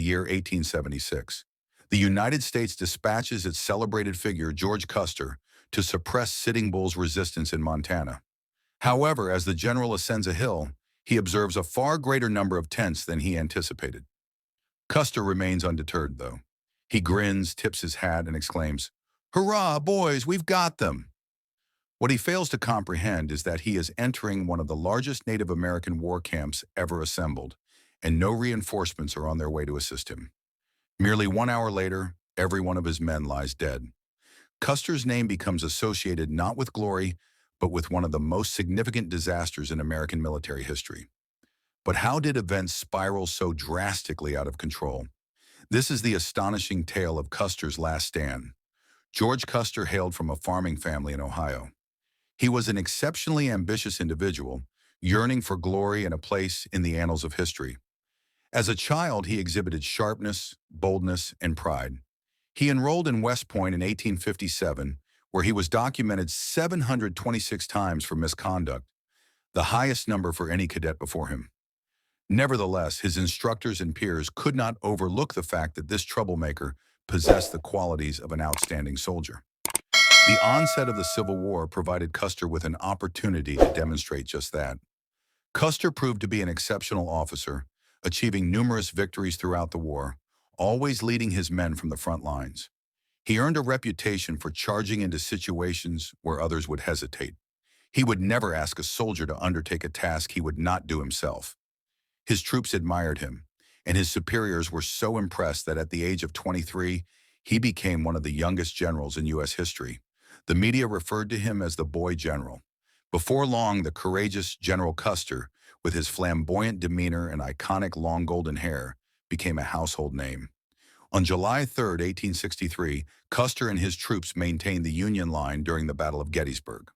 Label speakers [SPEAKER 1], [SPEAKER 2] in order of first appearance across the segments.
[SPEAKER 1] the year 1876. The United States dispatches its celebrated figure, George Custer, to suppress Sitting Bull's resistance in Montana. However, as the general ascends a hill, he observes a far greater number of tents than he anticipated. Custer remains undeterred, though. He grins, tips his hat, and exclaims, "Hurrah, boys, we've got them!" What he fails to comprehend is that he is entering one of the largest Native American war camps ever assembled, and no reinforcements are on their way to assist him. Merely 1 hour later, every one of his men lies dead. Custer's name becomes associated not with glory, but with one of the most significant disasters in American military history. But how did events spiral so drastically out of control? This is the astonishing tale of Custer's last stand. George Custer hailed from a farming family in Ohio. He was an exceptionally ambitious individual, yearning for glory and a place in the annals of history. As a child, he exhibited sharpness, boldness, and pride. He enrolled in West Point in 1857, where he was documented 726 times for misconduct, the highest number for any cadet before him. Nevertheless, his instructors and peers could not overlook the fact that this troublemaker possessed the qualities of an outstanding soldier. The onset of the Civil War provided Custer with an opportunity to demonstrate just that. Custer proved to be an exceptional officer, achieving numerous victories throughout the war, always leading his men from the front lines. He earned a reputation for charging into situations where others would hesitate. He would never ask a soldier to undertake a task he would not do himself. His troops admired him, and his superiors were so impressed that at the age of 23, he became one of the youngest generals in U.S. history. The media referred to him as the Boy General. Before long, the courageous General Custer, with his flamboyant demeanor and iconic long golden hair, became a household name. On July 3, 1863, Custer and his troops maintained the Union line during the Battle of Gettysburg.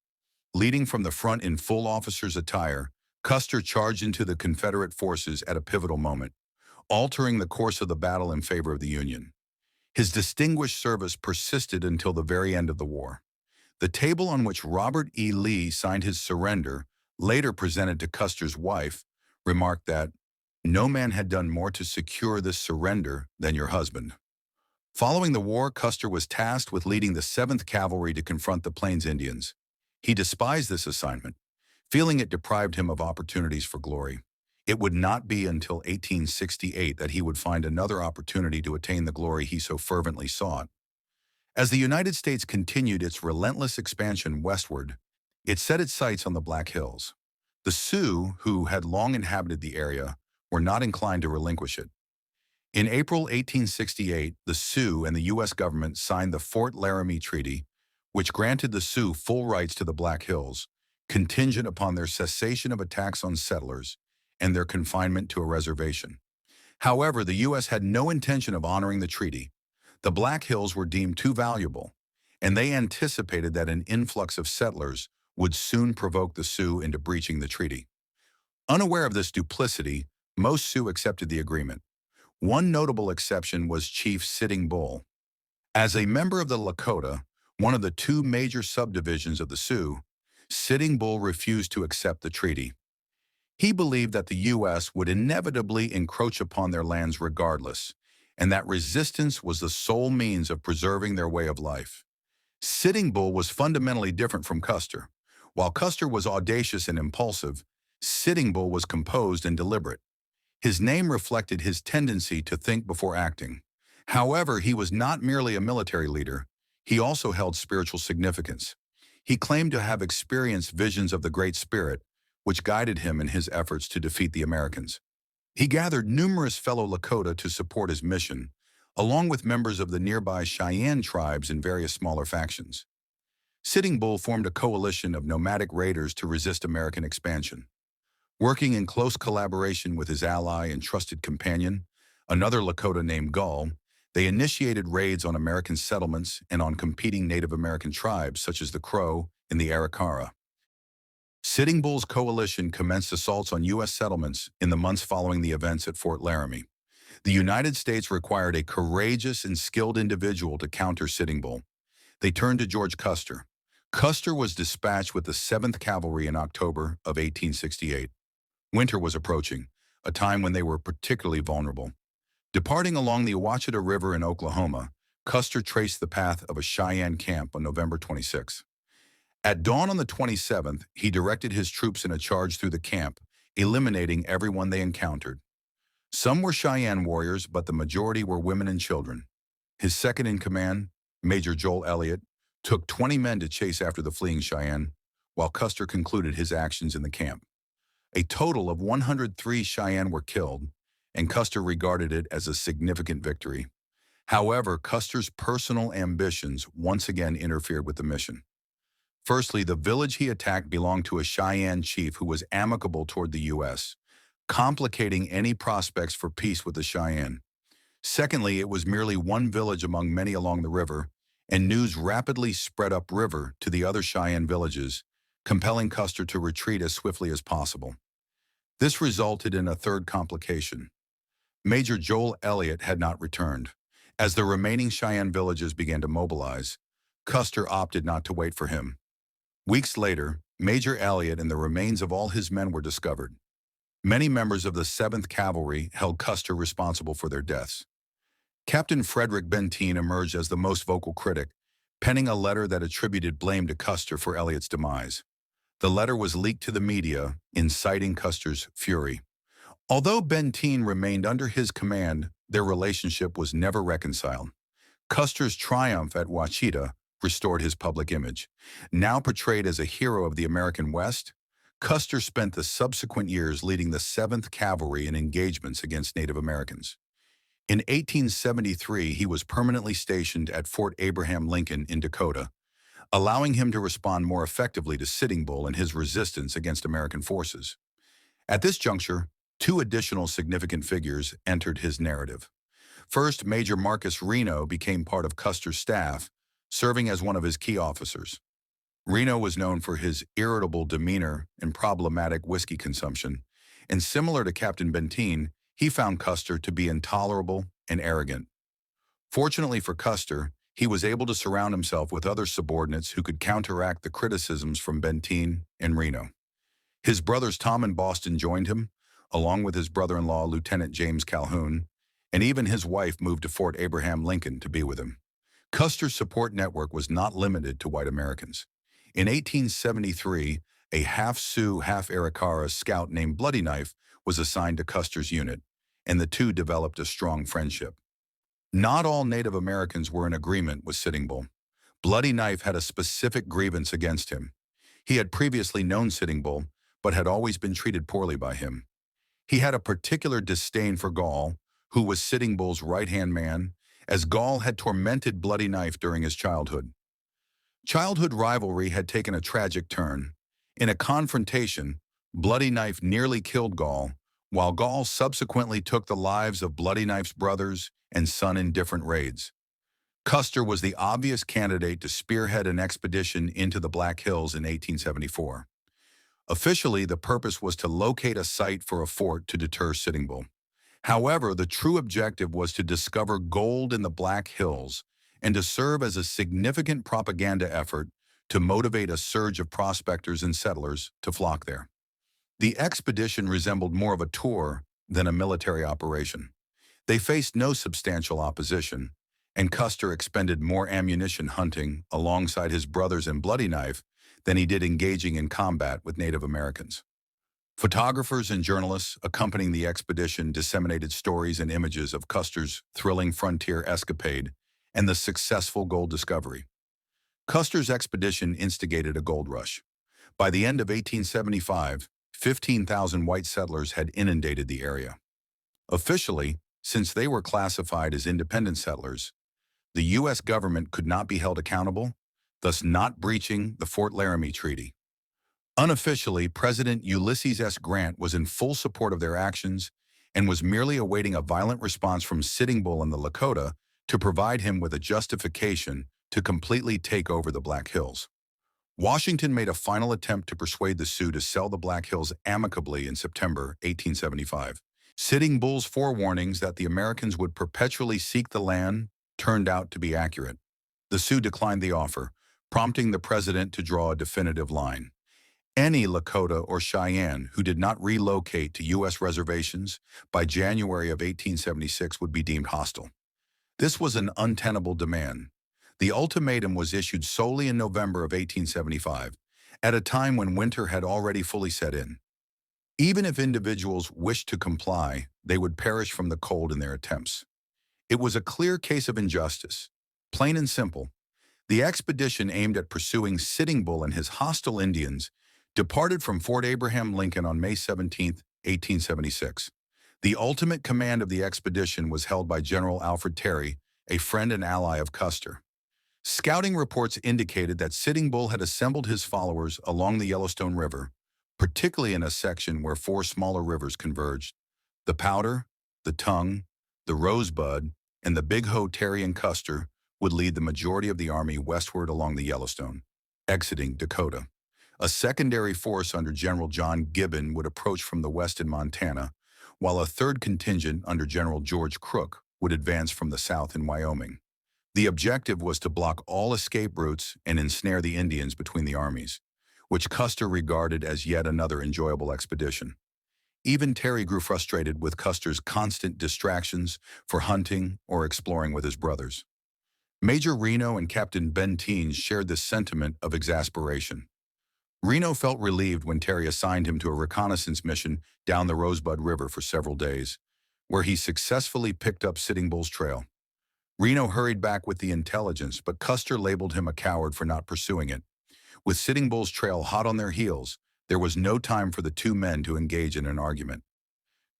[SPEAKER 1] Leading from the front in full officer's attire, Custer charged into the Confederate forces at a pivotal moment, altering the course of the battle in favor of the Union. His distinguished service persisted until the very end of the war. The table on which Robert E. Lee signed his surrender, later presented to Custer's wife, remarked that, "No man had done more to secure this surrender than your husband." Following the war, Custer was tasked with leading the 7th Cavalry to confront the Plains Indians. He despised this assignment, feeling it deprived him of opportunities for glory. It would not be until 1868 that he would find another opportunity to attain the glory he so fervently sought. As the United States continued its relentless expansion westward, it set its sights on the Black Hills. The Sioux, who had long inhabited the area, were not inclined to relinquish it. In April 1868, the Sioux and the U.S. government signed the Fort Laramie Treaty, which granted the Sioux full rights to the Black Hills, contingent upon their cessation of attacks on settlers and their confinement to a reservation. However, the U.S. had no intention of honoring the treaty. The Black Hills were deemed too valuable, and they anticipated that an influx of settlers would soon provoke the Sioux into breaching the treaty. Unaware of this duplicity, most Sioux accepted the agreement. One notable exception was Chief Sitting Bull. As a member of the Lakota, one of the two major subdivisions of the Sioux, Sitting Bull refused to accept the treaty. He believed that the U.S. would inevitably encroach upon their lands regardless, and that resistance was the sole means of preserving their way of life. Sitting Bull was fundamentally different from Custer. While Custer was audacious and impulsive, Sitting Bull was composed and deliberate. His name reflected his tendency to think before acting. However, he was not merely a military leader. He also held spiritual significance. He claimed to have experienced visions of the Great Spirit, which guided him in his efforts to defeat the Americans. He gathered numerous fellow Lakota to support his mission, along with members of the nearby Cheyenne tribes and various smaller factions. Sitting Bull formed a coalition of nomadic raiders to resist American expansion. Working in close collaboration with his ally and trusted companion, another Lakota named Gull, they initiated raids on American settlements and on competing Native American tribes such as the Crow and the Arikara. Sitting Bull's coalition commenced assaults on U.S. settlements in the months following the events at Fort Laramie. The United States required a courageous and skilled individual to counter Sitting Bull. They turned to George Custer. Custer was dispatched with the 7th Cavalry in October of 1868. Winter was approaching, a time when they were particularly vulnerable. Departing along the Ouachita River in Oklahoma, Custer traced the path of a Cheyenne camp on November 26. At dawn on the 27th, he directed his troops in a charge through the camp, eliminating everyone they encountered. Some were Cheyenne warriors, but the majority were women and children. His second-in-command, Major Joel Elliott, took 20 men to chase after the fleeing Cheyenne, while Custer concluded his actions in the camp. A total of 103 Cheyenne were killed, and Custer regarded it as a significant victory. However, Custer's personal ambitions once again interfered with the mission. Firstly, the village he attacked belonged to a Cheyenne chief who was amicable toward the U.S., complicating any prospects for peace with the Cheyenne. Secondly, it was merely one village among many along the river, and news rapidly spread upriver to the other Cheyenne villages, compelling Custer to retreat as swiftly as possible. This resulted in a third complication. Major Joel Elliott had not returned. As the remaining Cheyenne villages began to mobilize, Custer opted not to wait for him. Weeks later, Major Elliott and the remains of all his men were discovered. Many members of the 7th Cavalry held Custer responsible for their deaths. Captain Frederick Benteen emerged as the most vocal critic, penning a letter that attributed blame to Custer for Elliott's demise. The letter was leaked to the media, inciting Custer's fury. Although Benteen remained under his command, their relationship was never reconciled. Custer's triumph at Ouachita restored his public image. Now portrayed as a hero of the American West, Custer spent the subsequent years leading the 7th Cavalry in engagements against Native Americans. In 1873, he was permanently stationed at Fort Abraham Lincoln in Dakota, allowing him to respond more effectively to Sitting Bull and his resistance against American forces. At this juncture, two additional significant figures entered his narrative. First, Major Marcus Reno became part of Custer's staff, serving as one of his key officers. Reno was known for his irritable demeanor and problematic whiskey consumption, and similar to Captain Benteen, he found Custer to be intolerable and arrogant. Fortunately for Custer, he was able to surround himself with other subordinates who could counteract the criticisms from Benteen and Reno. His brothers Tom and Boston joined him, along with his brother-in-law, Lieutenant James Calhoun, and even his wife moved to Fort Abraham Lincoln to be with him. Custer's support network was not limited to white Americans. In 1873, a half-Sioux, half-Arikara scout named Bloody Knife was assigned to Custer's unit, and the two developed a strong friendship. Not all Native Americans were in agreement with Sitting Bull. Bloody Knife had a specific grievance against him. He had previously known Sitting Bull, but had always been treated poorly by him. He had a particular disdain for Gall, who was Sitting Bull's right-hand man, as Gall had tormented Bloody Knife during his childhood. Childhood rivalry had taken a tragic turn. In a confrontation, Bloody Knife nearly killed Gall, while Gall subsequently took the lives of Bloody Knife's brothers and son in different raids. Custer was the obvious candidate to spearhead an expedition into the Black Hills in 1874. Officially, the purpose was to locate a site for a fort to deter Sitting Bull. However, the true objective was to discover gold in the Black Hills and to serve as a significant propaganda effort to motivate a surge of prospectors and settlers to flock there. The expedition resembled more of a tour than a military operation. They faced no substantial opposition, and Custer expended more ammunition hunting alongside his brothers and Bloody Knife than he did engaging in combat with Native Americans. Photographers and journalists accompanying the expedition disseminated stories and images of Custer's thrilling frontier escapade and the successful gold discovery. Custer's expedition instigated a gold rush. By the end of 1875, 15,000 white settlers had inundated the area. Officially, since they were classified as independent settlers, the U.S. government could not be held accountable, thus not breaching the Fort Laramie Treaty. Unofficially, President Ulysses S. Grant was in full support of their actions and was merely awaiting a violent response from Sitting Bull and the Lakota to provide him with a justification to completely take over the Black Hills. Washington made a final attempt to persuade the Sioux to sell the Black Hills amicably in September 1875. Sitting Bull's forewarnings that the Americans would perpetually seek the land turned out to be accurate. The Sioux declined the offer, prompting the president to draw a definitive line. Any Lakota or Cheyenne who did not relocate to U.S. reservations by January of 1876 would be deemed hostile. This was an untenable demand. The ultimatum was issued solely in November of 1875, at a time when winter had already fully set in. Even if individuals wished to comply, they would perish from the cold in their attempts. It was a clear case of injustice. Plain and simple, the expedition aimed at pursuing Sitting Bull and his hostile Indians departed from Fort Abraham Lincoln on May 17, 1876. The ultimate command of the expedition was held by General Alfred Terry, a friend and ally of Custer. Scouting reports indicated that Sitting Bull had assembled his followers along the Yellowstone River, particularly in a section where four smaller rivers converged: the Powder, the Tongue, the Rosebud, and the Big Hoe. Terry and Custer would lead the majority of the army westward along the Yellowstone, exiting Dakota. A secondary force under General John Gibbon would approach from the west in Montana, while a third contingent under General George Crook would advance from the south in Wyoming. The objective was to block all escape routes and ensnare the Indians between the armies, which Custer regarded as yet another enjoyable expedition. Even Terry grew frustrated with Custer's constant distractions for hunting or exploring with his brothers. Major Reno and Captain Ben Teens shared this sentiment of exasperation. Reno felt relieved when Terry assigned him to a reconnaissance mission down the Rosebud River for several days, where he successfully picked up Sitting Bull's trail. Reno hurried back with the intelligence, but Custer labeled him a coward for not pursuing it. With Sitting Bull's trail hot on their heels, there was no time for the two men to engage in an argument.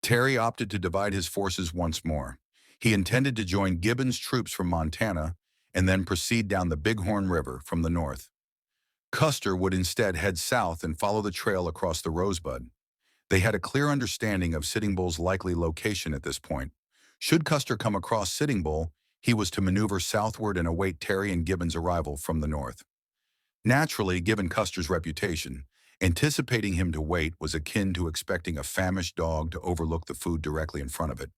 [SPEAKER 1] Terry opted to divide his forces once more. He intended to join Gibbon's troops from Montana and then proceed down the Bighorn River from the north. Custer would instead head south and follow the trail across the Rosebud. They had a clear understanding of Sitting Bull's likely location at this point. Should Custer come across Sitting Bull, he was to maneuver southward and await Terry and Gibbon's arrival from the north. Naturally, given Custer's reputation, anticipating him to wait was akin to expecting a famished dog to overlook the food directly in front of it.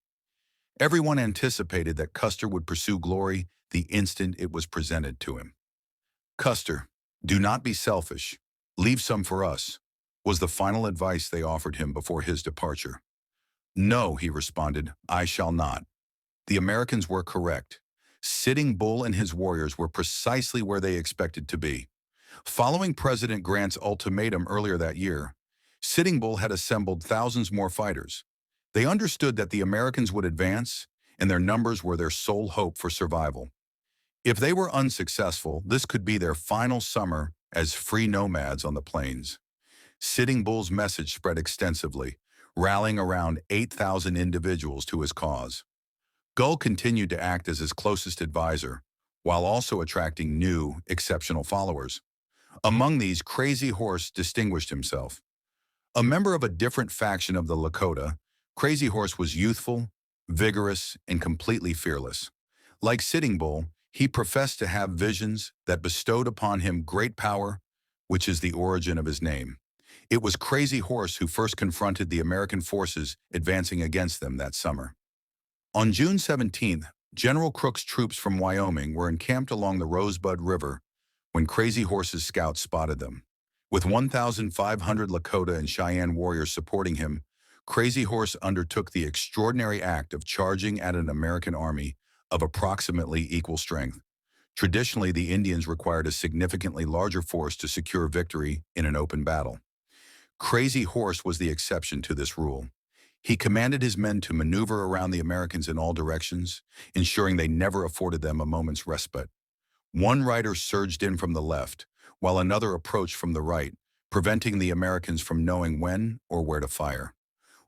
[SPEAKER 1] Everyone anticipated that Custer would pursue glory the instant it was presented to him. "Custer, do not be selfish. Leave some for us," was the final advice they offered him before his departure. "No," he responded, "I shall not." The Americans were correct. Sitting Bull and his warriors were precisely where they expected to be. Following President Grant's ultimatum earlier that year, Sitting Bull had assembled thousands more fighters. They understood that the Americans would advance, and their numbers were their sole hope for survival. If they were unsuccessful, this could be their final summer as free nomads on the plains. Sitting Bull's message spread extensively, rallying around 8,000 individuals to his cause. Gull continued to act as his closest advisor, while also attracting new, exceptional followers. Among these, Crazy Horse distinguished himself. A member of a different faction of the Lakota, Crazy Horse was youthful, vigorous, and completely fearless. Like Sitting Bull, he professed to have visions that bestowed upon him great power, which is the origin of his name. It was Crazy Horse who first confronted the American forces advancing against them that summer. On June 17th, General Crook's troops from Wyoming were encamped along the Rosebud River when Crazy Horse's scouts spotted them. With 1,500 Lakota and Cheyenne warriors supporting him, Crazy Horse undertook the extraordinary act of charging at an American army of approximately equal strength. Traditionally, the Indians required a significantly larger force to secure victory in an open battle. Crazy Horse was the exception to this rule. He commanded his men to maneuver around the Americans in all directions, ensuring they never afforded them a moment's respite. One rider surged in from the left, while another approached from the right, preventing the Americans from knowing when or where to fire.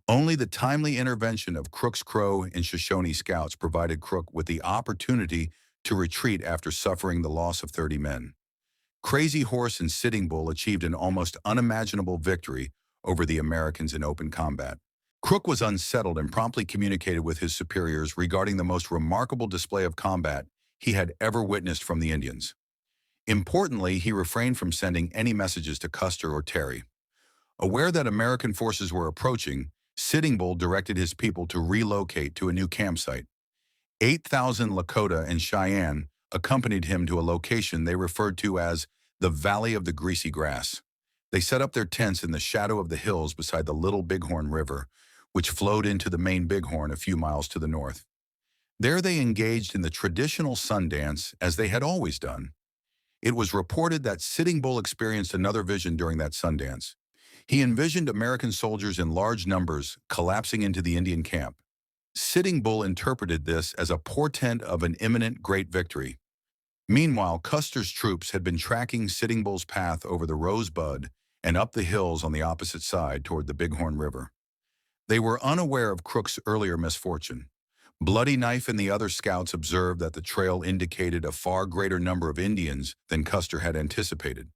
[SPEAKER 1] Only the timely intervention of Crook's Crow and Shoshone scouts provided Crook with the opportunity to retreat after suffering the loss of 30 men. Crazy Horse and Sitting Bull achieved an almost unimaginable victory over the Americans in open combat. Crook was unsettled and promptly communicated with his superiors regarding the most remarkable display of combat he had ever witnessed from the Indians. Importantly, he refrained from sending any messages to Custer or Terry. Aware that American forces were approaching, Sitting Bull directed his people to relocate to a new campsite. 8,000 Lakota and Cheyenne accompanied him to a location they referred to as the Valley of the Greasy Grass. They set up their tents in the shadow of the hills beside the Little Bighorn River, which flowed into the main Bighorn a few miles to the north. There they engaged in the traditional sun dance as they had always done. It was reported that Sitting Bull experienced another vision during that Sundance. He envisioned American soldiers in large numbers collapsing into the Indian camp. Sitting Bull interpreted this as a portent of an imminent great victory. Meanwhile, Custer's troops had been tracking Sitting Bull's path over the Rosebud and up the hills on the opposite side toward the Bighorn River. They were unaware of Crook's earlier misfortune. Bloody Knife and the other scouts observed that the trail indicated a far greater number of Indians than Custer had anticipated,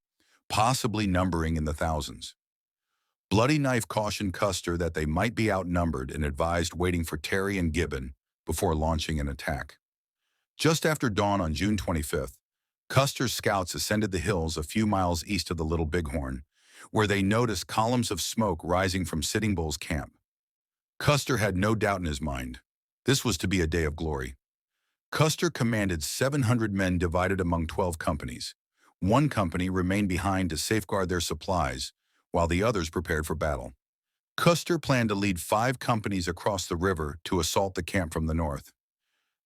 [SPEAKER 1] possibly numbering in the thousands. Bloody Knife cautioned Custer that they might be outnumbered and advised waiting for Terry and Gibbon before launching an attack. Just after dawn on June 25th, Custer's scouts ascended the hills a few miles east of the Little Bighorn, where they noticed columns of smoke rising from Sitting Bull's camp. Custer had no doubt in his mind. This was to be a day of glory. Custer commanded 700 men divided among 12 companies. One company remained behind to safeguard their supplies, while the others prepared for battle. Custer planned to lead 5 companies across the river to assault the camp from the north.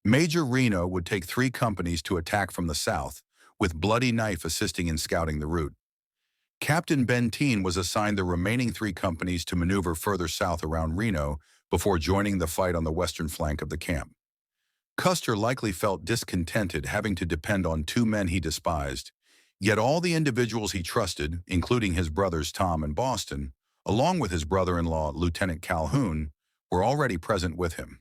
[SPEAKER 1] Major Reno would take 3 companies to attack from the south, with Bloody Knife assisting in scouting the route. Captain Benteen was assigned the remaining 3 companies to maneuver further south around Reno before joining the fight on the western flank of the camp. Custer likely felt discontented having to depend on 2 men he despised, yet all the individuals he trusted, including his brothers Tom and Boston, along with his brother-in-law Lieutenant Calhoun, were already present with him.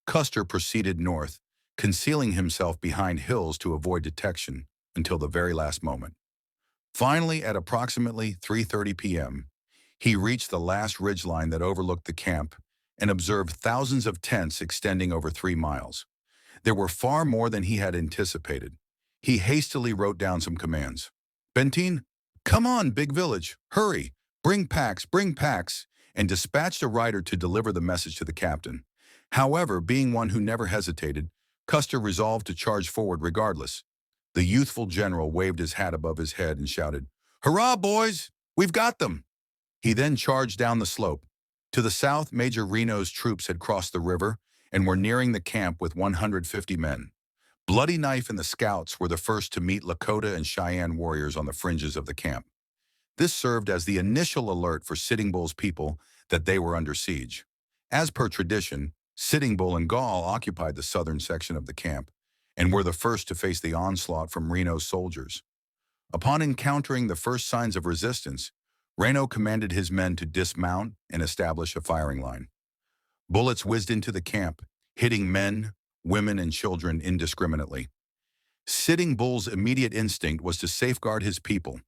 [SPEAKER 1] Custer proceeded north, concealing himself behind hills to avoid detection until the very last moment. Finally, at approximately 3:30 p.m., he reached the last ridgeline that overlooked the camp and observed thousands of tents extending over 3 miles. There were far more than he had anticipated. He hastily wrote down some commands. Benteen, come on, Big Village, hurry, bring packs, and dispatched a rider to deliver the message to the captain. However, being one who never hesitated, Custer resolved to charge forward regardless. The youthful general waved his hat above his head and shouted, "Hurrah, boys! We've got them!" He then charged down the slope. To the south, Major Reno's troops had crossed the river and were nearing the camp with 150 men. Bloody Knife and the scouts were the first to meet Lakota and Cheyenne warriors on the fringes of the camp. This served as the initial alert for Sitting Bull's people that they were under siege. As per tradition, Sitting Bull and Gall occupied the southern section of the camp and were the first to face the onslaught from Reno's soldiers. Upon encountering the first signs of resistance, Reno commanded his men to dismount and establish a firing line. Bullets whizzed into the camp, hitting men, women, and children indiscriminately. Sitting Bull's immediate instinct was to safeguard his people.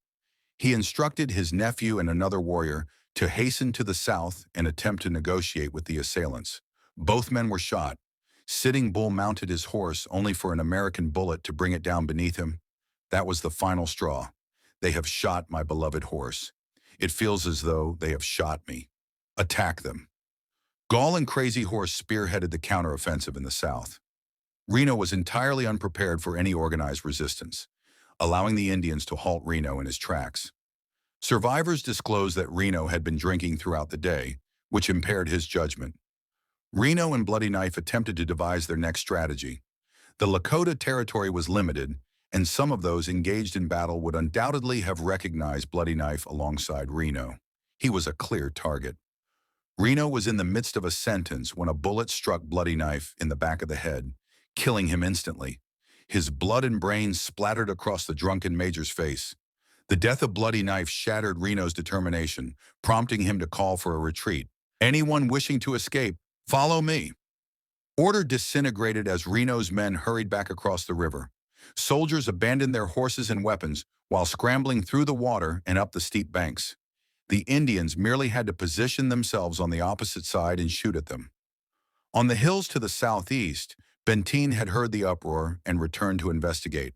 [SPEAKER 1] He instructed his nephew and another warrior to hasten to the south and attempt to negotiate with the assailants. Both men were shot. Sitting Bull mounted his horse only for an American bullet to bring it down beneath him. That was the final straw. They have shot my beloved horse. It feels as though they have shot me. Attack them. Gall and Crazy Horse spearheaded the counteroffensive in the south. Reno was entirely unprepared for any organized resistance, allowing the Indians to halt Reno in his tracks. Survivors disclosed that Reno had been drinking throughout the day, which impaired his judgment. Reno and Bloody Knife attempted to devise their next strategy. The Lakota territory was limited, and some of those engaged in battle would undoubtedly have recognized Bloody Knife alongside Reno. He was a clear target. Reno was in the midst of a sentence when a bullet struck Bloody Knife in the back of the head, killing him instantly. His blood and brains splattered across the drunken major's face. The death of Bloody Knife shattered Reno's determination, prompting him to call for a retreat. Anyone wishing to escape, follow me. Order disintegrated as Reno's men hurried back across the river. Soldiers abandoned their horses and weapons while scrambling through the water and up the steep banks. The Indians merely had to position themselves on the opposite side and shoot at them. On the hills to the southeast, Benteen had heard the uproar and returned to investigate.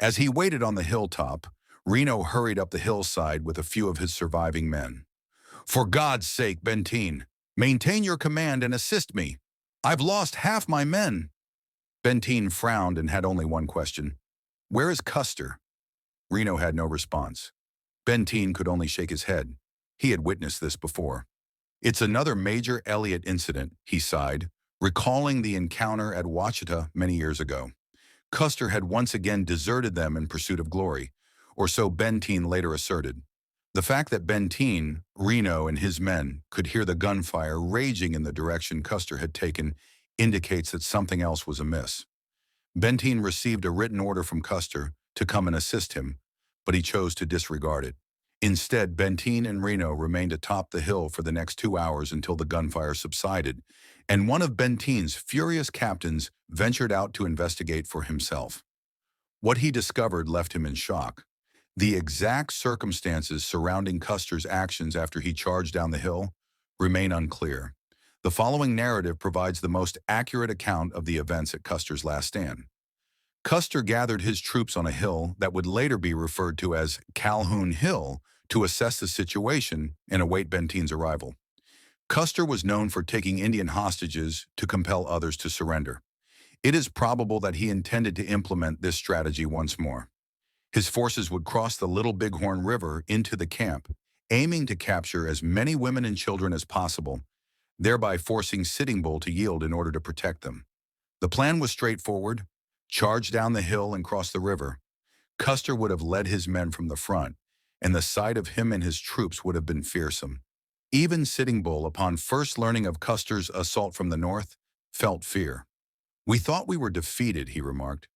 [SPEAKER 1] As he waited on the hilltop, Reno hurried up the hillside with a few of his surviving men. "For God's sake, Benteen, maintain your command and assist me. I've lost half my men." Benteen frowned and had only one question. "Where is Custer?" Reno had no response. Benteen could only shake his head. He had witnessed this before. It's another major Elliott incident, he sighed, recalling the encounter at Wachita many years ago. Custer had once again deserted them in pursuit of glory, or so Benteen later asserted. The fact that Benteen, Reno, and his men could hear the gunfire raging in the direction Custer had taken indicates that something else was amiss. Benteen received a written order from Custer to come and assist him, but he chose to disregard it. Instead, Benteen and Reno remained atop the hill for the next 2 hours until the gunfire subsided, and one of Benteen's furious captains ventured out to investigate for himself. What he discovered left him in shock. The exact circumstances surrounding Custer's actions after he charged down the hill remain unclear. The following narrative provides the most accurate account of the events at Custer's last stand. Custer gathered his troops on a hill that would later be referred to as Calhoun Hill to assess the situation and await Benteen's arrival. Custer was known for taking Indian hostages to compel others to surrender. It is probable that he intended to implement this strategy once more. His forces would cross the Little Bighorn River into the camp, aiming to capture as many women and children as possible, thereby forcing Sitting Bull to yield in order to protect them. The plan was straightforward: charge down the hill and cross the river. Custer would have led his men from the front, and the sight of him and his troops would have been fearsome. Even Sitting Bull, upon first learning of Custer's assault from the north, felt fear. "We thought we were defeated," he remarked.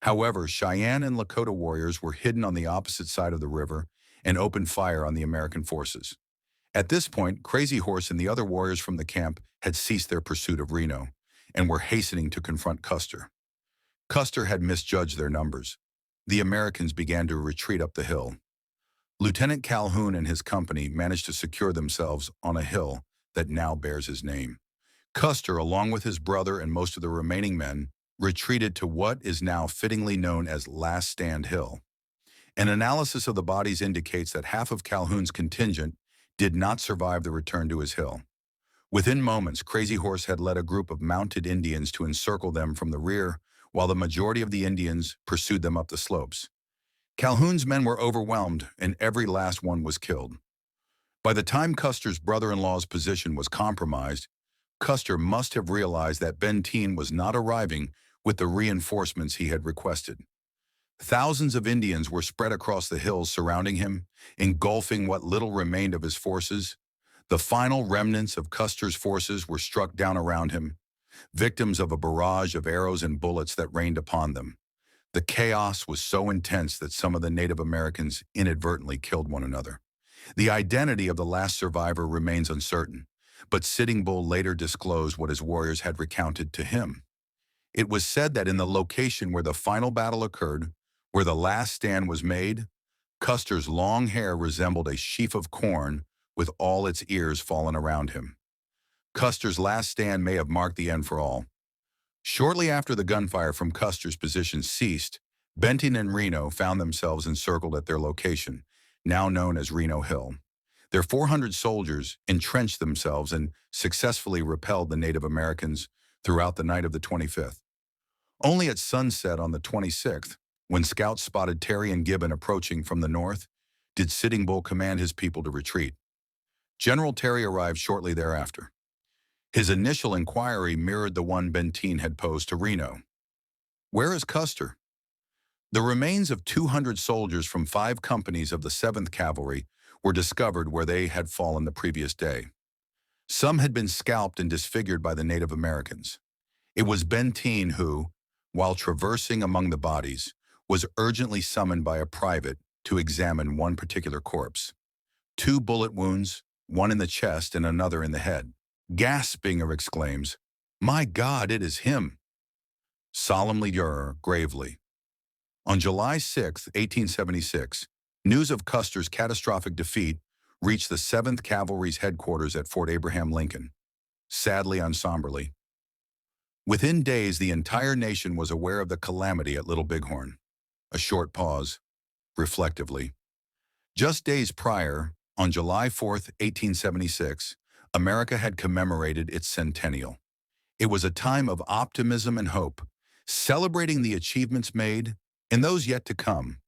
[SPEAKER 1] However, Cheyenne and Lakota warriors were hidden on the opposite side of the river and opened fire on the American forces. At this point, Crazy Horse and the other warriors from the camp had ceased their pursuit of Reno and were hastening to confront Custer. Custer had misjudged their numbers. The Americans began to retreat up the hill. Lieutenant Calhoun and his company managed to secure themselves on a hill that now bears his name. Custer, along with his brother and most of the remaining men, retreated to what is now fittingly known as Last Stand Hill. An analysis of the bodies indicates that half of Calhoun's contingent did not survive the return to his hill. Within moments, Crazy Horse had led a group of mounted Indians to encircle them from the rear, while the majority of the Indians pursued them up the slopes. Calhoun's men were overwhelmed, and every last one was killed. By the time Custer's brother-in-law's position was compromised, Custer must have realized that Benteen was not arriving with the reinforcements he had requested. Thousands of Indians were spread across the hills surrounding him, engulfing what little remained of his forces. The final remnants of Custer's forces were struck down around him, victims of a barrage of arrows and bullets that rained upon them. The chaos was so intense that some of the Native Americans inadvertently killed one another. The identity of the last survivor remains uncertain, but Sitting Bull later disclosed what his warriors had recounted to him. It was said that in the location where the final battle occurred, where the last stand was made, Custer's long hair resembled a sheaf of corn with all its ears fallen around him. Custer's last stand may have marked the end for all. Shortly after the gunfire from Custer's position ceased, Benteen and Reno found themselves encircled at their location, now known as Reno Hill. Their 400 soldiers entrenched themselves and successfully repelled the Native Americans throughout the night of the 25th. Only at sunset on the 26th, when scouts spotted Terry and Gibbon approaching from the north, did Sitting Bull command his people to retreat. General Terry arrived shortly thereafter. His initial inquiry mirrored the one Benteen had posed to Reno. "Where is Custer?" The remains of 200 soldiers from 5 companies of the 7th Cavalry were discovered where they had fallen the previous day. Some had been scalped and disfigured by the Native Americans. It was Benteen who, while traversing among the bodies, was urgently summoned by a private to examine one particular corpse. 2 bullet wounds, one in the chest and another in the head. Gasping, exclaims, "My God, it is him!" Solemnly, gravely. On July 6, 1876, news of Custer's catastrophic defeat reached the 7th Cavalry's headquarters at Fort Abraham Lincoln. Sadly and somberly. Within days, the entire nation was aware of the calamity at Little Bighorn. A short pause, reflectively. Just days prior, on July 4, 1876, America had commemorated its centennial. It was a time of optimism and hope, celebrating the achievements made and those yet to come.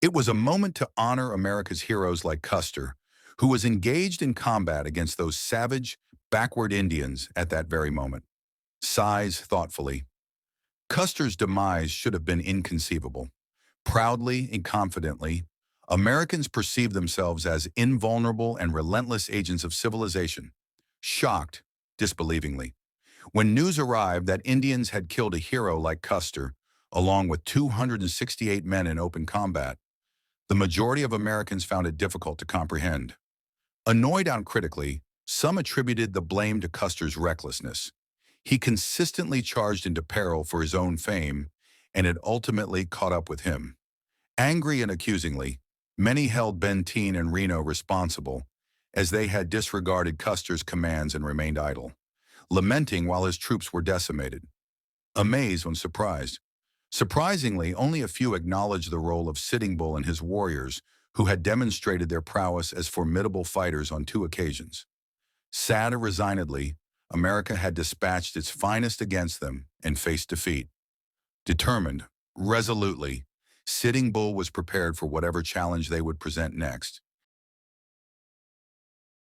[SPEAKER 1] It was a moment to honor America's heroes like Custer, who was engaged in combat against those savage, backward Indians at that very moment. Sighs thoughtfully. Custer's demise should have been inconceivable. Proudly and confidently, Americans perceived themselves as invulnerable and relentless agents of civilization, shocked, disbelievingly. When news arrived that Indians had killed a hero like Custer, along with 268 men in open combat, the majority of Americans found it difficult to comprehend. Annoyed uncritically, some attributed the blame to Custer's recklessness. He consistently charged into peril for his own fame, and it ultimately caught up with him. Angry and accusingly, many held Benteen and Reno responsible, as they had disregarded Custer's commands and remained idle, lamenting while his troops were decimated. Amazed when surprised. Surprisingly, only a few acknowledged the role of Sitting Bull and his warriors, who had demonstrated their prowess as formidable fighters on two occasions. Sad or resignedly, America had dispatched its finest against them and faced defeat. Determined, resolutely, Sitting Bull was prepared for whatever challenge they would present next.